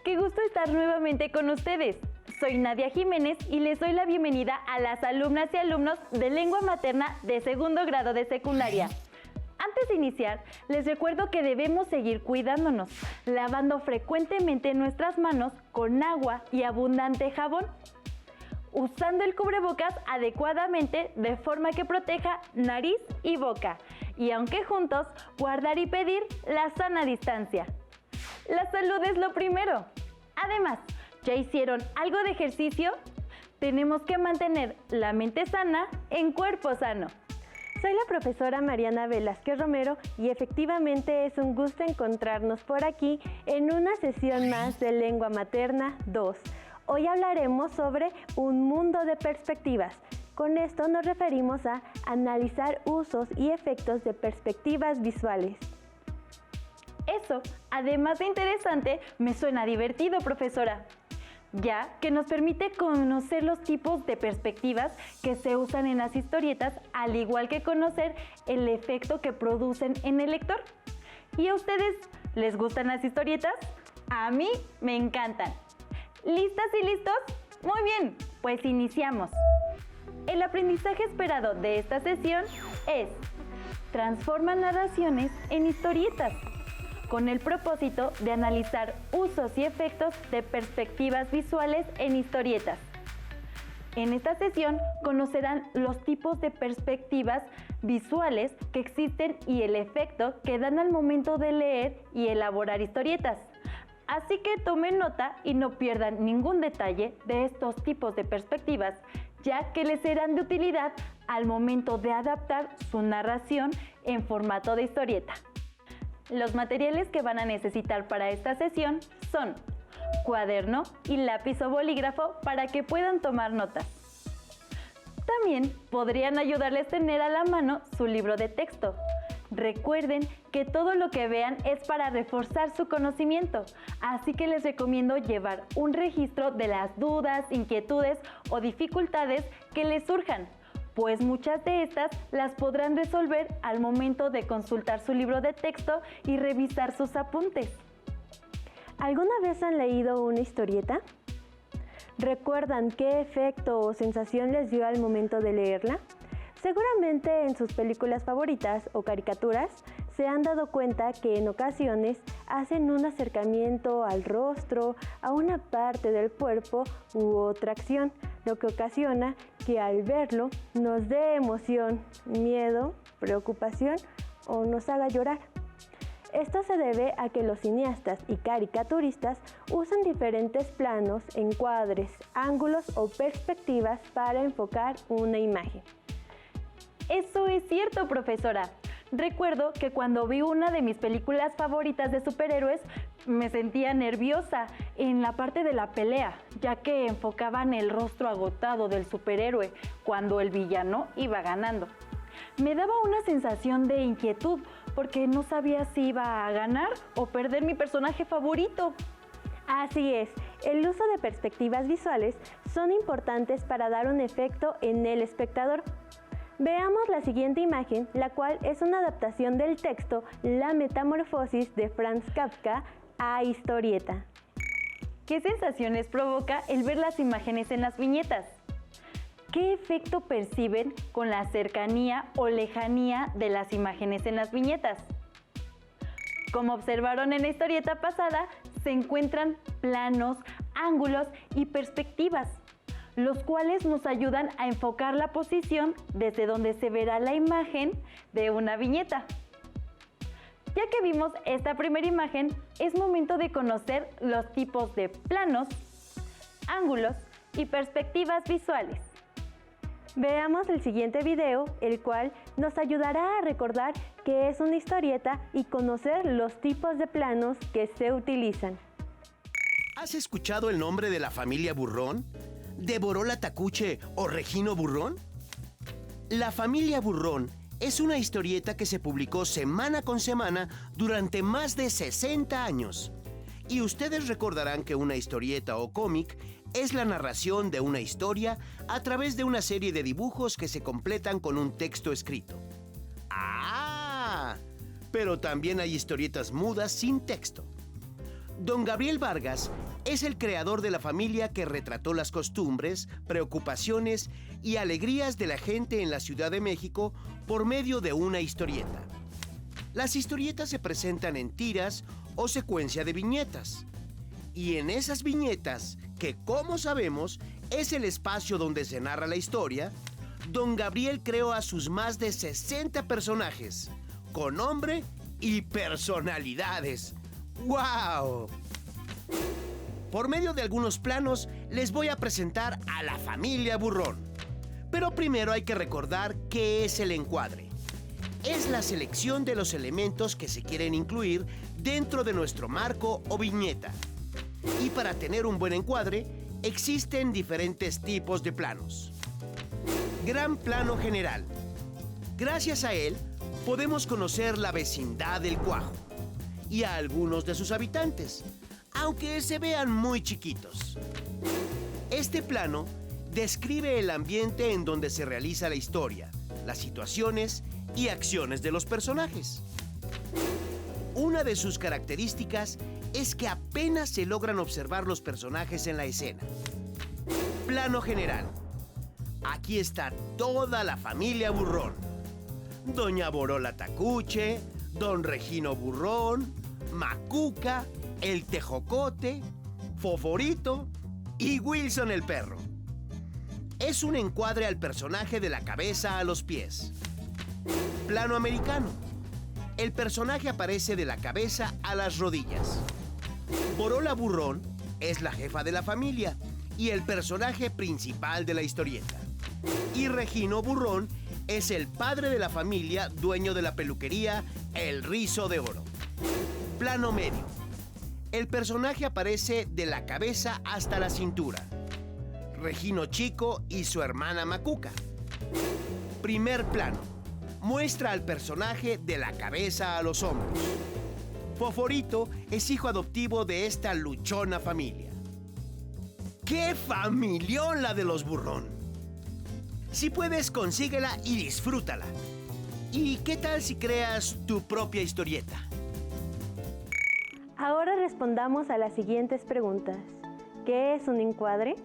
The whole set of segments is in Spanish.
Qué gusto estar nuevamente con ustedes. Soy Nadia Jiménez y les doy la bienvenida a las alumnas y alumnos de lengua materna de segundo grado de secundaria. Antes de iniciar, les recuerdo que debemos seguir cuidándonos, lavando frecuentemente nuestras manos con agua y abundante jabón, usando el cubrebocas adecuadamente de forma que proteja nariz y boca, y aunque juntos, guardar y pedir la sana distancia. La salud es lo primero. Además, ¿ya hicieron algo de ejercicio? Tenemos que mantener la mente sana en cuerpo sano. Soy la profesora Mariana Velázquez Romero y efectivamente es un gusto encontrarnos por aquí en una sesión más de Lengua Materna 2. Hoy hablaremos sobre un mundo de perspectivas. Con esto nos referimos a analizar usos y efectos de perspectivas visuales. Eso, además de interesante, me suena divertido, profesora, ya que nos permite conocer los tipos de perspectivas que se usan en las historietas, al igual que conocer el efecto que producen en el lector. ¿Y a ustedes les gustan las historietas? A mí me encantan. ¿Listas y listos? Muy bien, pues iniciamos. El aprendizaje esperado de esta sesión es: transforma narraciones en historietas, con el propósito de analizar usos y efectos de perspectivas visuales en historietas. En esta sesión conocerán los tipos de perspectivas visuales que existen y el efecto que dan al momento de leer y elaborar historietas. Así que tomen nota y no pierdan ningún detalle de estos tipos de perspectivas, ya que les serán de utilidad al momento de adaptar su narración en formato de historieta. Los materiales que van a necesitar para esta sesión son cuaderno y lápiz o bolígrafo para que puedan tomar notas. También podrían ayudarles a tener a la mano su libro de texto. Recuerden que todo lo que vean es para reforzar su conocimiento, así que les recomiendo llevar un registro de las dudas, inquietudes o dificultades que les surjan, pues muchas de estas las podrán resolver al momento de consultar su libro de texto y revisar sus apuntes. ¿Alguna vez han leído una historieta? ¿Recuerdan qué efecto o sensación les dio al momento de leerla? Seguramente en sus películas favoritas o caricaturas se han dado cuenta que en ocasiones hacen un acercamiento al rostro, a una parte del cuerpo u otra acción, lo que ocasiona que al verlo nos dé emoción, miedo, preocupación o nos haga llorar. Esto se debe a que los cineastas y caricaturistas usan diferentes planos, encuadres, ángulos o perspectivas para enfocar una imagen. Eso es cierto, profesora. Recuerdo que cuando vi una de mis películas favoritas de superhéroes, me sentía nerviosa en la parte de la pelea, ya que enfocaban el rostro agotado del superhéroe cuando el villano iba ganando. Me daba una sensación de inquietud porque no sabía si iba a ganar o perder mi personaje favorito. Así es, el uso de perspectivas visuales son importantes para dar un efecto en el espectador. Veamos la siguiente imagen, la cual es una adaptación del texto La Metamorfosis de Franz Kafka a historieta. ¿Qué sensaciones provoca el ver las imágenes en las viñetas? ¿Qué efecto perciben con la cercanía o lejanía de las imágenes en las viñetas? Como observaron en la historieta pasada, se encuentran planos, ángulos y perspectivas, los cuales nos ayudan a enfocar la posición desde donde se verá la imagen de una viñeta. Ya que vimos esta primera imagen, es momento de conocer los tipos de planos, ángulos y perspectivas visuales. Veamos el siguiente video, el cual nos ayudará a recordar qué es una historieta y conocer los tipos de planos que se utilizan. ¿Has escuchado el nombre de la familia Burrón? ¿Devoró la Tacuche o Regino Burrón? La familia Burrón es una historieta que se publicó semana con semana durante más de 60 años. Y ustedes recordarán que una historieta o cómic es la narración de una historia a través de una serie de dibujos que se completan con un texto escrito. ¡Ah! Pero también hay historietas mudas sin texto. Don Gabriel Vargas es el creador de la familia que retrató las costumbres, preocupaciones y alegrías de la gente en la Ciudad de México por medio de una historieta. Las historietas se presentan en tiras o secuencia de viñetas. Y en esas viñetas, que como sabemos es el espacio donde se narra la historia, Don Gabriel creó a sus más de 60 personajes, con nombre y personalidades. ¡Wow! Por medio de algunos planos les voy a presentar a la familia Burrón. Pero primero hay que recordar qué es el encuadre. Es la selección de los elementos que se quieren incluir dentro de nuestro marco o viñeta. Y para tener un buen encuadre, existen diferentes tipos de planos. Gran plano general. Gracias a él, podemos conocer la vecindad del Cuajo y a algunos de sus habitantes, aunque se vean muy chiquitos. Este plano describe el ambiente en donde se realiza la historia, las situaciones y acciones de los personajes. Una de sus características es que apenas se logran observar los personajes en la escena. Plano general. Aquí está toda la familia Burrón. Doña Borola Tacuche, Don Regino Burrón, Macuca, el Tejocote, Foforito y Wilson el perro. Es un encuadre al personaje de la cabeza a los pies. Plano americano. El personaje aparece de la cabeza a las rodillas. Borola Burrón es la jefa de la familia y el personaje principal de la historieta. Y Regino Burrón es el padre de la familia, dueño de la peluquería El Rizo de Oro. Plano medio. El personaje aparece de la cabeza hasta la cintura. Regino Chico y su hermana Macuca. Primer plano. Muestra al personaje de la cabeza a los hombros. Foforito es hijo adoptivo de esta luchona familia. ¡Qué familión la de los Burrón! Si puedes, consíguela y disfrútala. ¿Y qué tal si creas tu propia historieta? Ahora respondamos a las siguientes preguntas. ¿Qué es un encuadre?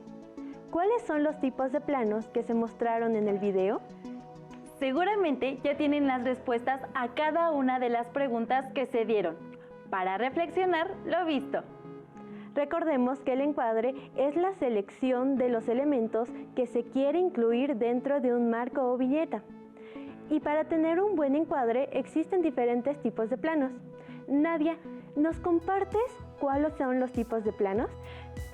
¿Cuáles son los tipos de planos que se mostraron en el video? Seguramente ya tienen las respuestas a cada una de las preguntas que se dieron. Para reflexionar lo visto. Recordemos que el encuadre es la selección de los elementos que se quiere incluir dentro de un marco o viñeta. Y para tener un buen encuadre existen diferentes tipos de planos. Nadia, ¿nos compartes cuáles son los tipos de planos?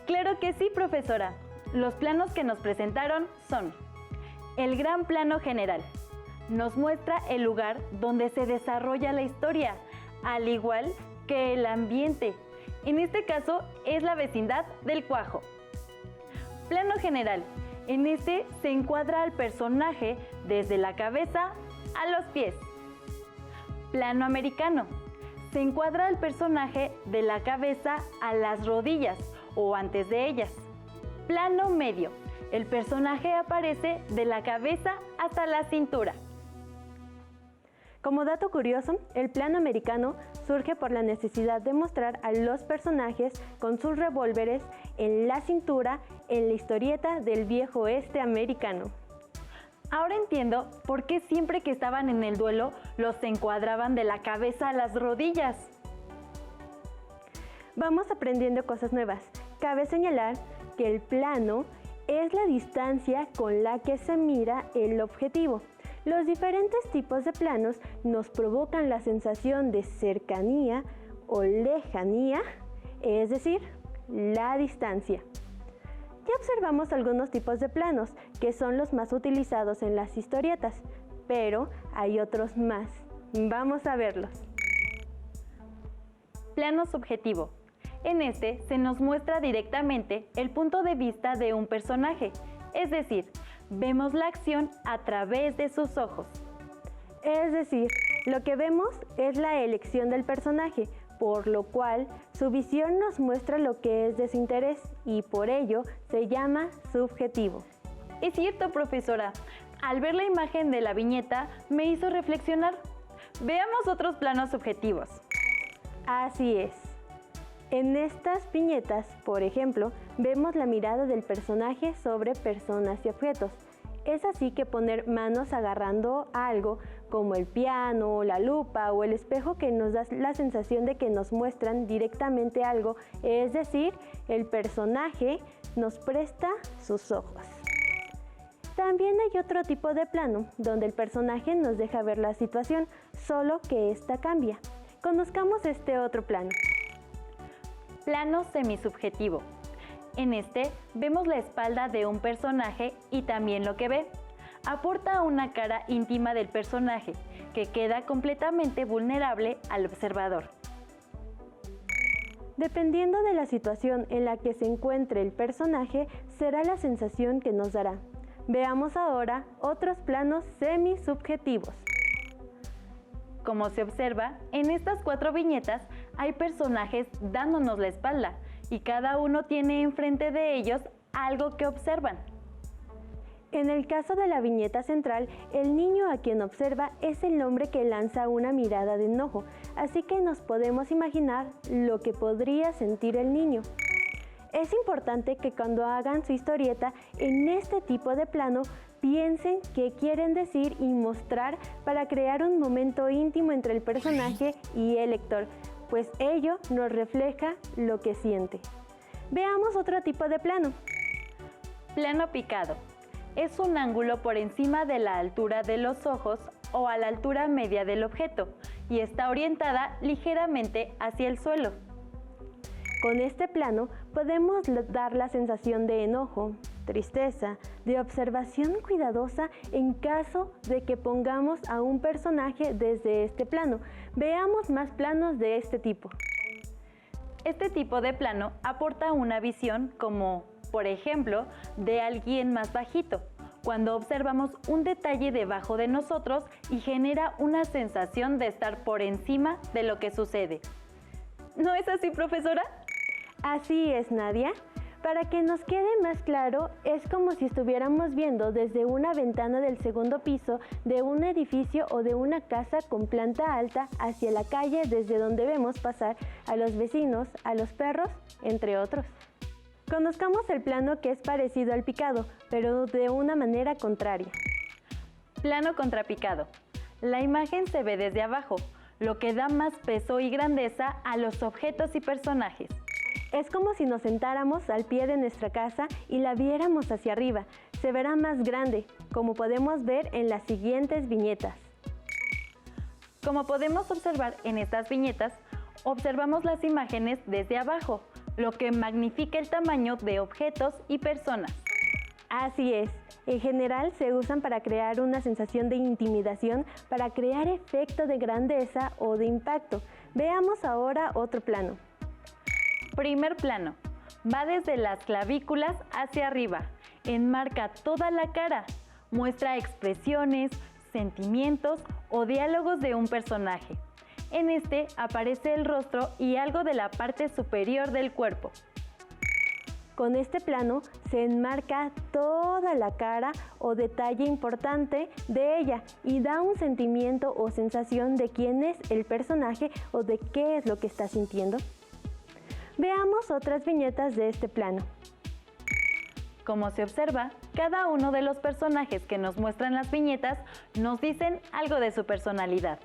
Claro que sí, profesora. Los planos que nos presentaron son: el gran plano general. Nos muestra el lugar donde se desarrolla la historia, al igual que el ambiente. En este caso es la vecindad del Cuajo. Plano general. En este se encuadra al personaje desde la cabeza a los pies. Plano americano. Se encuadra al personaje de la cabeza a las rodillas o antes de ellas. Plano medio. El personaje aparece de la cabeza hasta la cintura. Como dato curioso, el plano americano surge por la necesidad de mostrar a los personajes con sus revólveres en la cintura en la historieta del viejo oeste americano. Ahora entiendo por qué siempre que estaban en el duelo los encuadraban de la cabeza a las rodillas. Vamos aprendiendo cosas nuevas. Cabe señalar que el plano es la distancia con la que se mira el objetivo. Los diferentes tipos de planos nos provocan la sensación de cercanía o lejanía, es decir, la distancia. Ya observamos algunos tipos de planos, que son los más utilizados en las historietas, pero hay otros más. Vamos a verlos. Plano subjetivo. En este se nos muestra directamente el punto de vista de un personaje, es decir, vemos la acción a través de sus ojos. Es decir, lo que vemos es la elección del personaje, por lo cual su visión nos muestra lo que es de su interés y por ello se llama subjetivo. Es cierto, profesora. Al ver la imagen de la viñeta me hizo reflexionar. Veamos otros planos subjetivos. Así es. En estas viñetas, por ejemplo, vemos la mirada del personaje sobre personas y objetos. Es así que poner manos agarrando algo como el piano, la lupa o el espejo que nos da la sensación de que nos muestran directamente algo, es decir, el personaje nos presta sus ojos. También hay otro tipo de plano, donde el personaje nos deja ver la situación, solo que esta cambia. Conozcamos este otro plano. Plano semisubjetivo. En este vemos la espalda de un personaje y también lo que ve. Aporta una cara íntima del personaje, que queda completamente vulnerable al observador. Dependiendo de la situación en la que se encuentre el personaje, será la sensación que nos dará. Veamos ahora otros planos semisubjetivos. Como se observa, en estas 4 viñetas hay personajes dándonos la espalda y cada uno tiene enfrente de ellos algo que observan. En el caso de la viñeta central, el niño a quien observa es el hombre que lanza una mirada de enojo, así que nos podemos imaginar lo que podría sentir el niño. Es importante que cuando hagan su historieta en este tipo de plano, piensen qué quieren decir y mostrar para crear un momento íntimo entre el personaje y el lector, pues ello nos refleja lo que siente. Veamos otro tipo de plano. Plano picado. Es un ángulo por encima de la altura de los ojos o a la altura media del objeto y está orientada ligeramente hacia el suelo. Con este plano podemos dar la sensación de enojo, tristeza, de observación cuidadosa en caso de que pongamos a un personaje desde este plano. Veamos más planos de este tipo. Este tipo de plano aporta una visión como, por ejemplo, de alguien más bajito, cuando observamos un detalle debajo de nosotros y genera una sensación de estar por encima de lo que sucede. ¿No es así, profesora? Así es, Nadia. Para que nos quede más claro, es como si estuviéramos viendo desde una ventana del segundo piso de un edificio o de una casa con planta alta hacia la calle desde donde vemos pasar a los vecinos, a los perros, entre otros. Conozcamos el plano que es parecido al picado, pero de una manera contraria. Plano contrapicado. La imagen se ve desde abajo, lo que da más peso y grandeza a los objetos y personajes. Es como si nos sentáramos al pie de nuestra casa y la viéramos hacia arriba. Se verá más grande, como podemos ver en las siguientes viñetas. Como podemos observar en estas viñetas, observamos las imágenes desde abajo, lo que magnifica el tamaño de objetos y personas. Así es. En general se usan para crear una sensación de intimidación, para crear efecto de grandeza o de impacto. Veamos ahora otro plano. Primer plano. Va desde las clavículas hacia arriba. Enmarca toda la cara. Muestra expresiones, sentimientos o diálogos de un personaje. En este aparece el rostro y algo de la parte superior del cuerpo. Con este plano se enmarca toda la cara o detalle importante de ella y da un sentimiento o sensación de quién es el personaje o de qué es lo que está sintiendo. Veamos otras viñetas de este plano. Como se observa, cada uno de los personajes que nos muestran las viñetas nos dicen algo de su personalidad.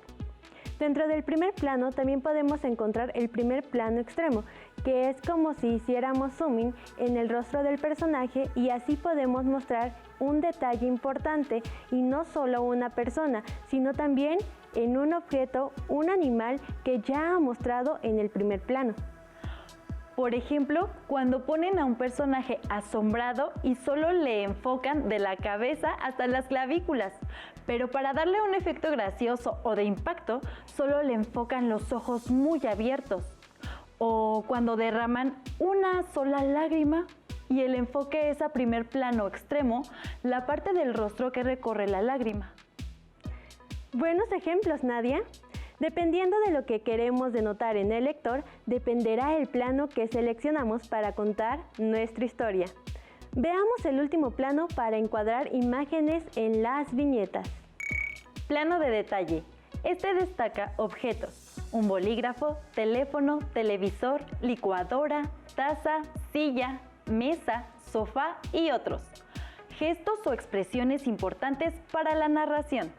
Dentro del primer plano también podemos encontrar el primer plano extremo, que es como si hiciéramos zooming en el rostro del personaje y así podemos mostrar un detalle importante y no solo una persona, sino también en un objeto, un animal que ya ha mostrado en el primer plano. Por ejemplo, cuando ponen a un personaje asombrado y solo le enfocan de la cabeza hasta las clavículas, pero para darle un efecto gracioso o de impacto, solo le enfocan los ojos muy abiertos. O cuando derraman una sola lágrima y el enfoque es a primer plano extremo, la parte del rostro que recorre la lágrima. Buenos ejemplos, Nadia. Dependiendo de lo que queremos denotar en el lector, dependerá el plano que seleccionamos para contar nuestra historia. Veamos el último plano para encuadrar imágenes en las viñetas. Plano de detalle. Este destaca objetos. un bolígrafo, teléfono, televisor, licuadora, taza, silla, mesa, sofá y otros. Gestos o expresiones importantes para la narración.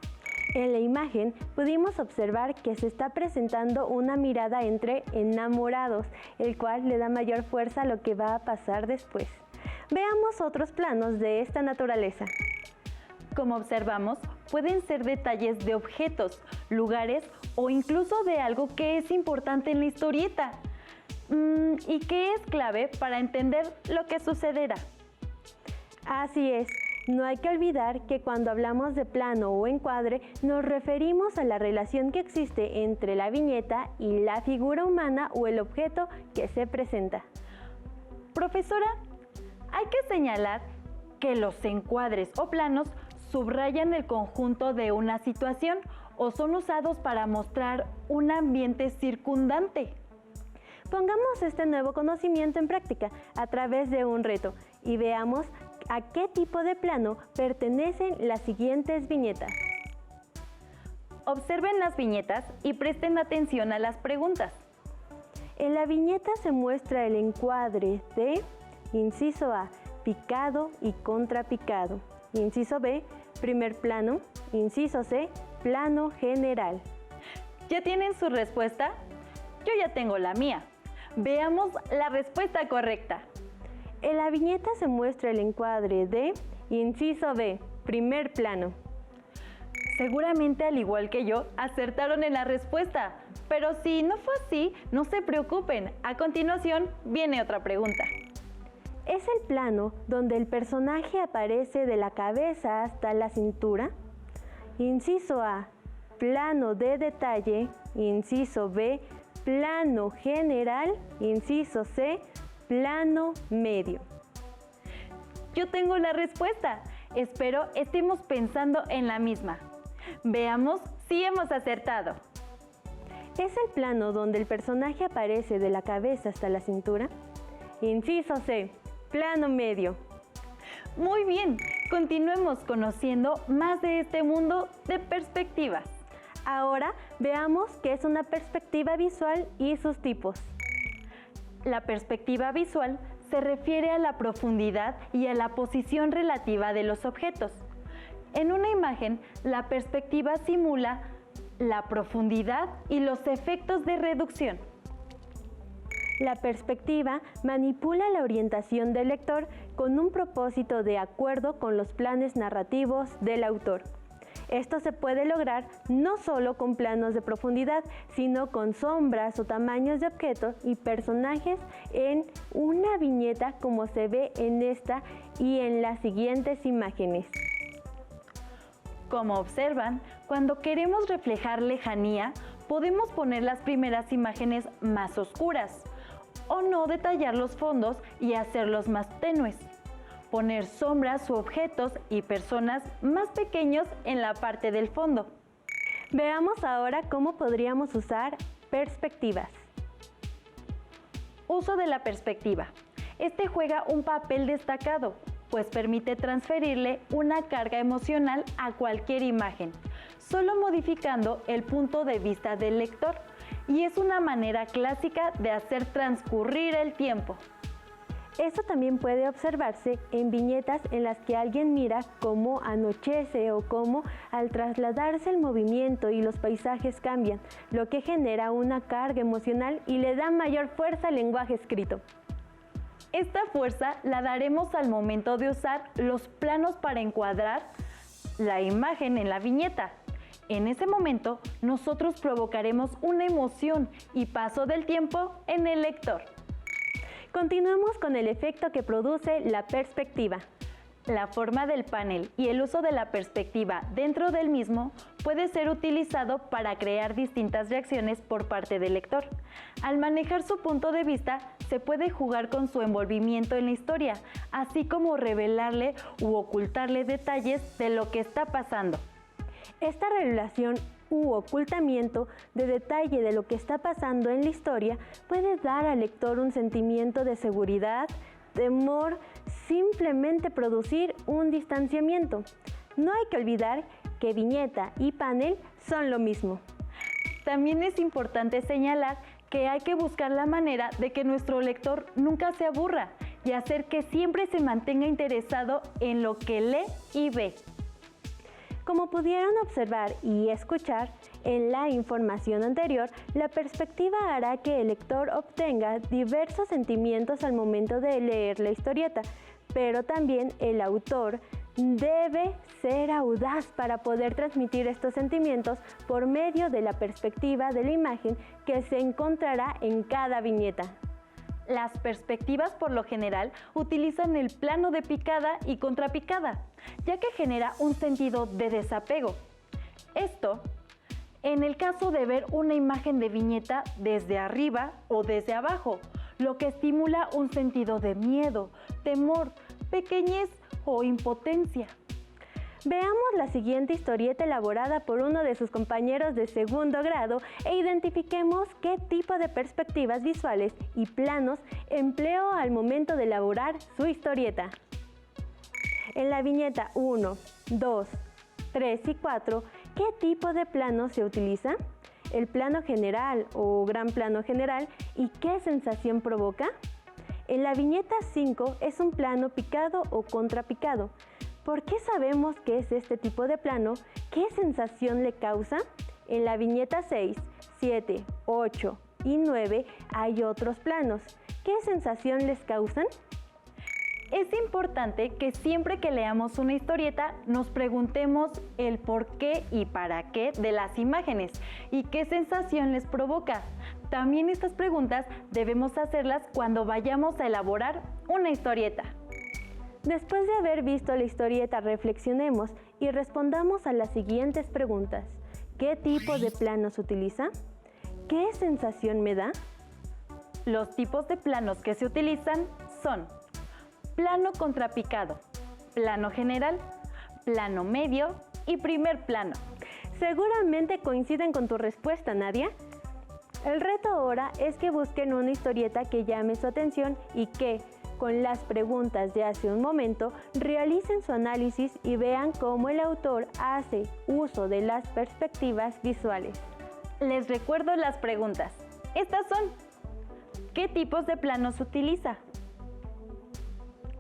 En la imagen pudimos observar que se está presentando una mirada entre enamorados, el cual le da mayor fuerza a lo que va a pasar después. Veamos otros planos de esta naturaleza. Como observamos, pueden ser detalles de objetos, lugares o incluso de algo que es importante en la historieta y que es clave para entender lo que sucederá. Así es. No hay que olvidar que cuando hablamos de plano o encuadre nos referimos a la relación que existe entre la viñeta y la figura humana o el objeto que se presenta. Profesora, hay que señalar que los encuadres o planos subrayan el conjunto de una situación o son usados para mostrar un ambiente circundante. Pongamos este nuevo conocimiento en práctica a través de un reto y veamos a qué tipo de plano pertenecen las siguientes viñetas. Observen las viñetas y presten atención a las preguntas. En la viñeta se muestra el encuadre de, inciso A, picado y contrapicado. Inciso B, primer plano. Inciso C, plano general. ¿Ya tienen su respuesta? Yo ya tengo la mía. Veamos la respuesta correcta. En la viñeta se muestra el encuadre de, inciso B, primer plano. Seguramente, al igual que yo, acertaron en la respuesta. Pero si no fue así, no se preocupen. A continuación, viene otra pregunta. ¿Es el plano donde el personaje aparece de la cabeza hasta la cintura? Inciso A, plano de detalle. Inciso B, plano general. Inciso C, plano medio. Yo tengo la respuesta. Espero estemos pensando en la misma. Veamos si hemos acertado. ¿Es el plano donde el personaje aparece de la cabeza hasta la cintura? Inciso C, plano medio. Muy bien, continuemos conociendo más de este mundo de perspectivas. Ahora veamos qué es una perspectiva visual y sus tipos. La perspectiva visual se refiere a la profundidad y a la posición relativa de los objetos. En una imagen, la perspectiva simula la profundidad y los efectos de reducción. La perspectiva manipula la orientación del lector con un propósito de acuerdo con los planes narrativos del autor. Esto se puede lograr no solo con planos de profundidad, sino con sombras o tamaños de objetos y personajes en una viñeta como se ve en esta y en las siguientes imágenes. Como observan, cuando queremos reflejar lejanía, podemos poner las primeras imágenes más oscuras o no detallar los fondos y hacerlos más tenues. Poner sombras u objetos y personas más pequeños en la parte del fondo. Veamos ahora cómo podríamos usar perspectivas. Uso de la perspectiva. Este juega un papel destacado, pues permite transferirle una carga emocional a cualquier imagen, solo modificando el punto de vista del lector, y es una manera clásica de hacer transcurrir el tiempo. Esto también puede observarse en viñetas en las que alguien mira cómo anochece o cómo al trasladarse el movimiento y los paisajes cambian, lo que genera una carga emocional y le da mayor fuerza al lenguaje escrito. Esta fuerza la daremos al momento de usar los planos para encuadrar la imagen en la viñeta. En ese momento, nosotros provocaremos una emoción y paso del tiempo en el lector. Continuemos con el efecto que produce la perspectiva. La forma del panel y el uso de la perspectiva dentro del mismo puede ser utilizado para crear distintas reacciones por parte del lector. Al manejar su punto de vista, se puede jugar con su envolvimiento en la historia, así como revelarle u ocultarle detalles de lo que está pasando. Esta revelación u ocultamiento de detalle de lo que está pasando en la historia puede dar al lector un sentimiento de seguridad, temor, simplemente producir un distanciamiento. No hay que olvidar que viñeta y panel son lo mismo. También es importante señalar que hay que buscar la manera de que nuestro lector nunca se aburra y hacer que siempre se mantenga interesado en lo que lee y ve. Como pudieron observar y escuchar en la información anterior, la perspectiva hará que el lector obtenga diversos sentimientos al momento de leer la historieta, pero también el autor debe ser audaz para poder transmitir estos sentimientos por medio de la perspectiva de la imagen que se encontrará en cada viñeta. Las perspectivas por lo general utilizan el plano de picada y contrapicada, ya que genera un sentido de desapego. Esto, en el caso de ver una imagen de viñeta desde arriba o desde abajo, lo que estimula un sentido de miedo, temor, pequeñez o impotencia. Veamos la siguiente historieta elaborada por uno de sus compañeros de segundo grado e identifiquemos qué tipo de perspectivas visuales y planos empleó al momento de elaborar su historieta. En la viñeta 1, 2, 3 y 4, ¿qué tipo de plano se utiliza? ¿El plano general o gran plano general y qué sensación provoca? En la viñeta 5 es un plano picado o contrapicado. ¿Por qué sabemos que es este tipo de plano? ¿Qué sensación le causa? En la viñeta 6, 7, 8 y 9 hay otros planos. ¿Qué sensación les causan? Es importante que siempre que leamos una historieta nos preguntemos el por qué y para qué de las imágenes y qué sensación les provoca. También estas preguntas debemos hacerlas cuando vayamos a elaborar una historieta. Después de haber visto la historieta, reflexionemos y respondamos a las siguientes preguntas. ¿Qué tipo de planos utiliza? ¿Qué sensación me da? Los tipos de planos que se utilizan son plano contrapicado, plano general, plano medio y primer plano. Seguramente coinciden con tu respuesta, Nadia. El reto ahora es que busquen una historieta que llame su atención y que, con las preguntas de hace un momento, realicen su análisis y vean cómo el autor hace uso de las perspectivas visuales. Les recuerdo las preguntas. Estas son: ¿qué tipos de planos utiliza?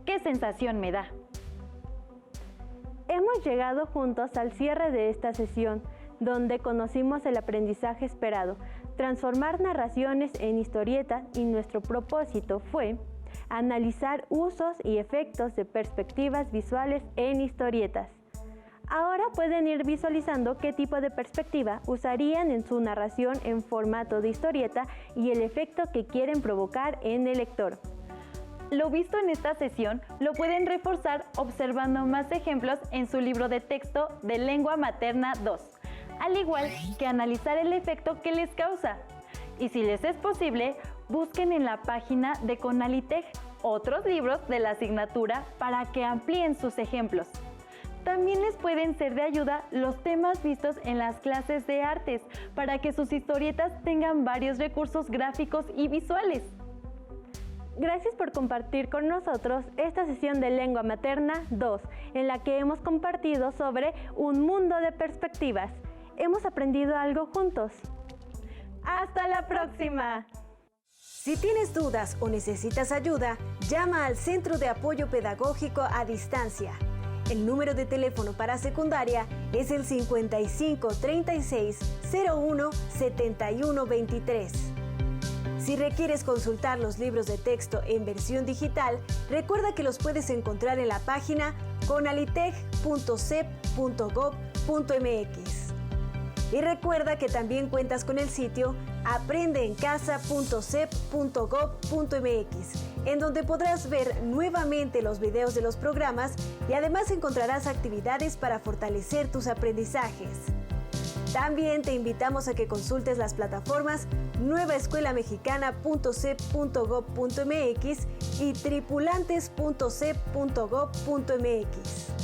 ¿Qué sensación me da? Hemos llegado juntos al cierre de esta sesión, donde conocimos el aprendizaje esperado, transformar narraciones en historietas, y nuestro propósito fue analizar usos y efectos de perspectivas visuales en historietas. Ahora pueden ir visualizando qué tipo de perspectiva usarían en su narración en formato de historieta y el efecto que quieren provocar en el lector. Lo visto en esta sesión lo pueden reforzar observando más ejemplos en su libro de texto de Lengua Materna 2, al igual que analizar el efecto que les causa. Y si les es posible, busquen en la página de Conaliteg otros libros de la asignatura para que amplíen sus ejemplos. También les pueden ser de ayuda los temas vistos en las clases de artes para que sus historietas tengan varios recursos gráficos y visuales. Gracias por compartir con nosotros esta sesión de Lengua Materna 2, en la que hemos compartido sobre un mundo de perspectivas. Hemos aprendido algo juntos. ¡Hasta la próxima! Si tienes dudas o necesitas ayuda, llama al Centro de Apoyo Pedagógico a Distancia. El número de teléfono para secundaria es el 55 36 01 71 23. Si requieres consultar los libros de texto en versión digital, recuerda que los puedes encontrar en la página conaliteg.cep.gov.mx. Y recuerda que también cuentas con el sitio aprendeencasa.cep.gov.mx, en donde podrás ver nuevamente los videos de los programas y además encontrarás actividades para fortalecer tus aprendizajes. También te invitamos a que consultes las plataformas nuevaescuelamexicana.cep.gov.mx y tripulantes.cep.gov.mx.